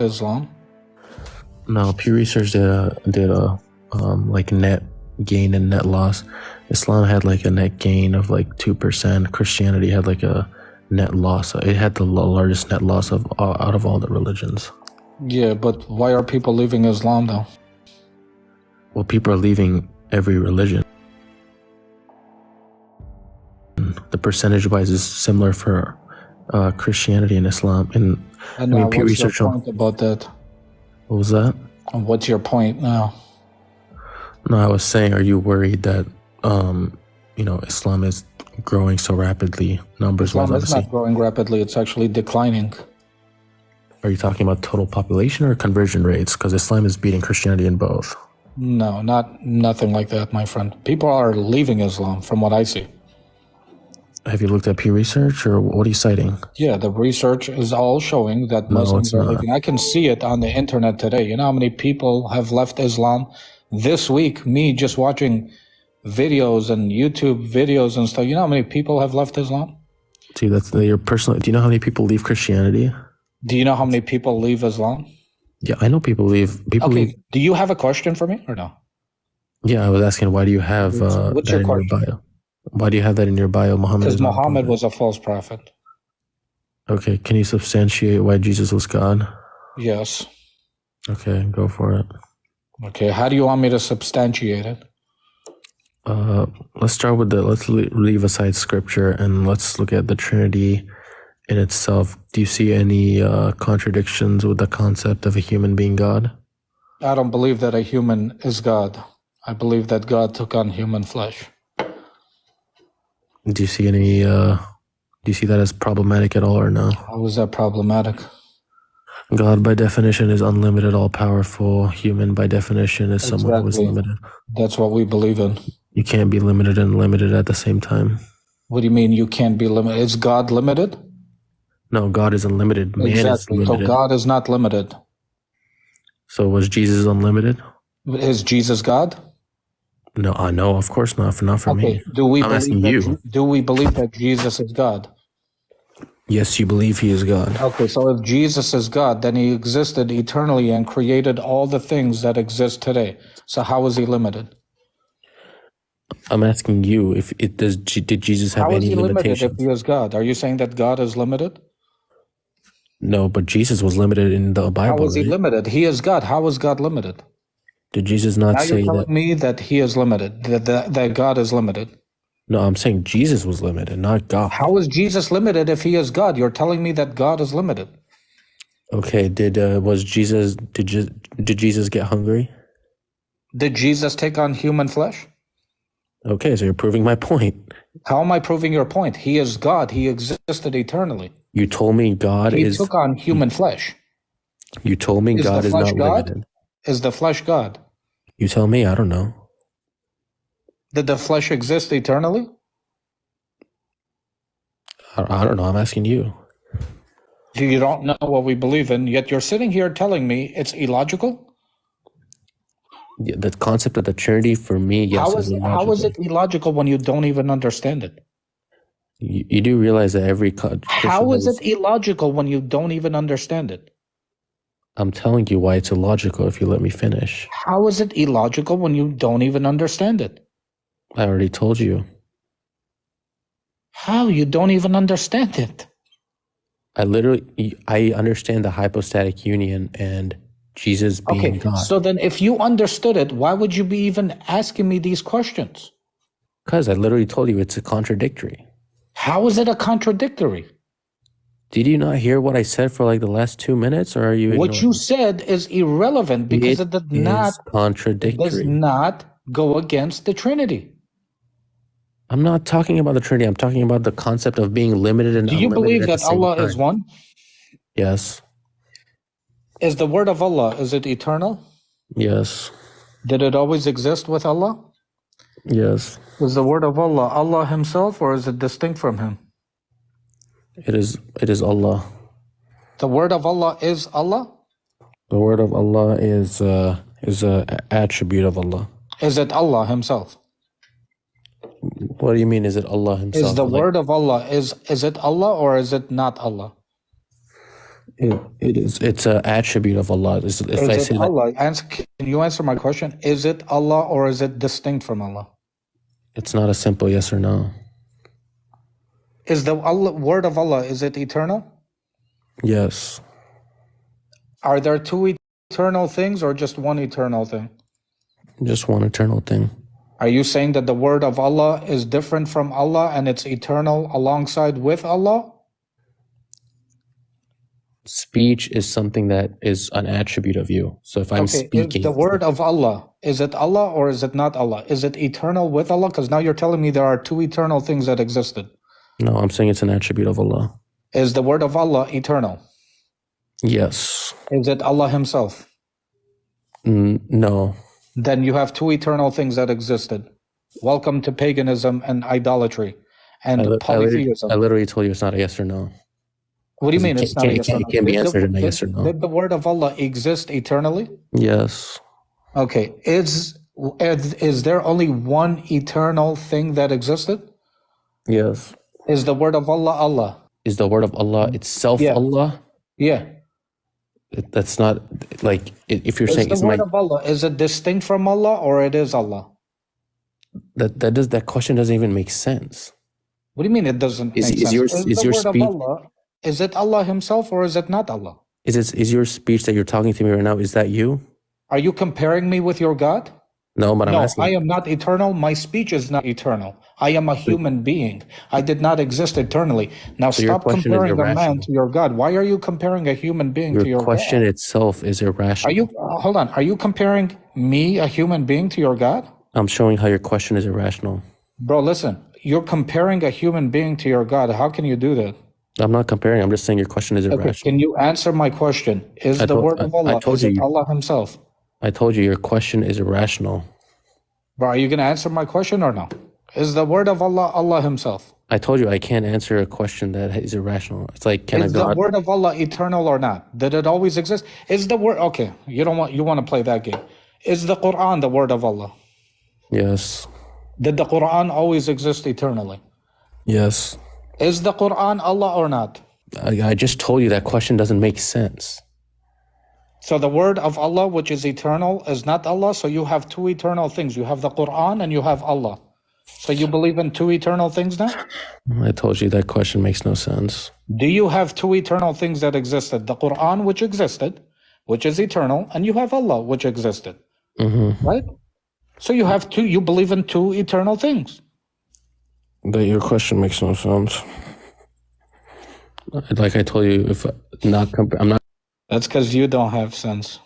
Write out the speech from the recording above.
Islam? No, Pew Research did a like net gain and net loss. Islam had like a net gain of like 2%. Christianity had like a net loss. It had the largest net loss of out of all the religions. Yeah, but why are people leaving Islam though? Well, people are leaving every religion. The percentage-wise is similar for Christianity and Islam. And And I mean, Pew what's your Research. point about that? What was that? And what's your point now? No, I was saying, are you worried that Islam is growing so rapidly, numbers-wise? Islam is not growing rapidly; it's actually declining. Are you talking about total population or conversion rates? Because Islam is beating Christianity in both. No, nothing like that, my friend. People are leaving Islam, from what I see. Have you looked at Pew Research, or what are you citing? Yeah, the research is all showing that Muslims are leaving. I can see it on the internet today. You know how many people have left Islam this week? Me just watching videos and YouTube videos and stuff. You know how many people have left Islam? See, that's your personal. Do you know how many people leave Christianity? Do you know how many people leave Islam? Yeah, I know people leave. Okay, do you have a question for me or no? Yeah, I was asking, why do you have What's that your in your question? bio? Why do you have that in your bio? Muhammad Because is not a Muhammad prophet. was a false prophet. Okay, can you substantiate why Jesus was God? Yes. Okay, go for it. Okay, how do you want me to substantiate it? Let's start with let's leave aside scripture and let's look at the Trinity in itself. Do you see any contradictions with the concept of a human being God? I don't believe that a human is God. I believe that God took on human flesh. Do you see any? Do you see that as problematic at all, or no? How is that problematic? God, by definition, is unlimited, all-powerful. Human, by definition, is someone who is Exactly. limited. That's what we believe in. You can't be limited and limited at the same time. What do you mean you can't be limited? Is God limited? No, God is unlimited. Man Exactly. is So limited. God is not limited. So was Jesus unlimited? Is Jesus God? No, no, of course not. Not for me. Do we I'm asking believe you. do we believe that Jesus is God? Yes, you believe he is God. Okay, so if Jesus is God, then he existed eternally and created all the things that exist today. So how is he limited? I'm asking you if did Jesus have How is any he limited if limitations? he is God? Are you saying that God is limited? No, but Jesus was limited in the How Bible, is he right? limited? He is God. How is God limited? Did Jesus not Now you're say telling that? me that he is limited, that God is limited. No, I'm saying Jesus was limited, not God. How is Jesus limited if he is God? You're telling me that God is limited. Okay, did Jesus get hungry? Did Jesus take on human flesh? Okay, so you're proving my point. How am I proving your point? He is God. He existed eternally. You told me God He is. took on human flesh. You told me Is God the is flesh not God? limited. Is the flesh God? You tell me. I don't know. Did the flesh exist eternally? I don't know. I'm asking you. You don't know what we believe in, yet you're sitting here telling me it's illogical? Yeah, the concept of the Trinity for me, yes, How is is illogical. it illogical when you don't even understand it? You do realize that every Christian How is knows- it illogical when you don't even understand it? I'm telling you why it's illogical if you let me finish. How is it illogical when you don't even understand it? I already told you. How? You don't even understand it. I understand the hypostatic union and Jesus being God. So then if you understood it, why would you be even asking me these questions? Because I literally told you it's a contradictory. How is it a contradictory? Did you not hear what I said for like the last 2 minutes, or are you What you ignoring? said is irrelevant because it It is does contradictory. not go against the Trinity. I'm not talking about the Trinity. I'm talking about the concept of being limited and Do you unlimited believe at the that same Allah time. is one? Yes. Is the word of Allah, is it eternal? Yes. Did it always exist with Allah? Yes. Is the word of Allah Allah himself, or is it distinct from him? It is Allah. The word of Allah is Allah? The word of Allah is a attribute of Allah. Is it Allah himself? What do you mean? Is it Allah himself? Is the Like, word of Allah, is it Allah or is it not Allah? It is. It's an attribute of Allah. If I Is say it that, Allah? Can you answer my question? Is it Allah or is it distinct from Allah? it's not a simple yes or no. Is the word of Allah, is it eternal? Yes. Are there two eternal things or just one eternal thing? Just one eternal thing. Are you saying that the word of Allah is different from Allah and it's eternal alongside with Allah? Speech is something that is an attribute of you. So if I'm Okay, speaking, the word of Allah, is it Allah or is it not Allah? Is it eternal with Allah? Because now you're telling me there are two eternal things that existed. no, I'm saying it's an attribute of Allah. Is the word of Allah eternal? Yes. Is it Allah Himself? No. Then you have two eternal things that existed. Welcome to paganism and idolatry and polytheism. I literally told you it's not a yes or no. What do you mean it's not a yes or no? It can't be answered in a yes or no. Did the word of Allah exist eternally? Yes. Okay. Is there only one eternal thing that existed? Yes. Is the word of Allah Allah? Is the word of Allah itself Yeah. Allah? Yeah. That's not like if you're saying Is the word of Allah, is it distinct from Allah or it is Allah? that question doesn't even make sense. What do you mean it doesn't make sense? Is your speech? Allah, is it Allah Himself or is it not Allah? Is your speech that you're talking to me right now? Is that you? Are you comparing me with your God? No, but I'm No, asking. I am not eternal. My speech is not eternal. I am a human being. I did not exist eternally. Now So your stop question is comparing a man irrational. to your God. Why are you comparing a human being to Your your question God? itself is irrational. Are you hold on? Are you comparing me, a human being, to your God? I'm showing how your question is irrational. Bro, listen. You're comparing a human being to your God. How can you do that? I'm not comparing. I'm just saying your question is Okay, irrational. can you answer my question? Is the word of Allah, is it Allah Himself? I told you your question is irrational. Bro, are you going to answer my question or no? Is the word of Allah Allah Himself? I told you I can't answer a question that is irrational. It's like, can Is a the God? word of Allah eternal or not? Did it always exist? Is the word okay? You want to play that game? Is the Quran the word of Allah? Yes. Did the Quran always exist eternally? Yes. Is the Quran Allah or not? I just told you that question doesn't make sense. So the word of Allah, which is eternal, is not Allah. So you have two eternal things. You have the Quran and you have Allah. So you believe in two eternal things now? I told you that question makes no sense. Do you have two eternal things that existed? The Quran, which existed, which is eternal, and you have Allah, which existed. Right? So you have two, you believe in two eternal things. That your question makes no sense. Like I told you, if not, I'm not. That's because you don't have sense.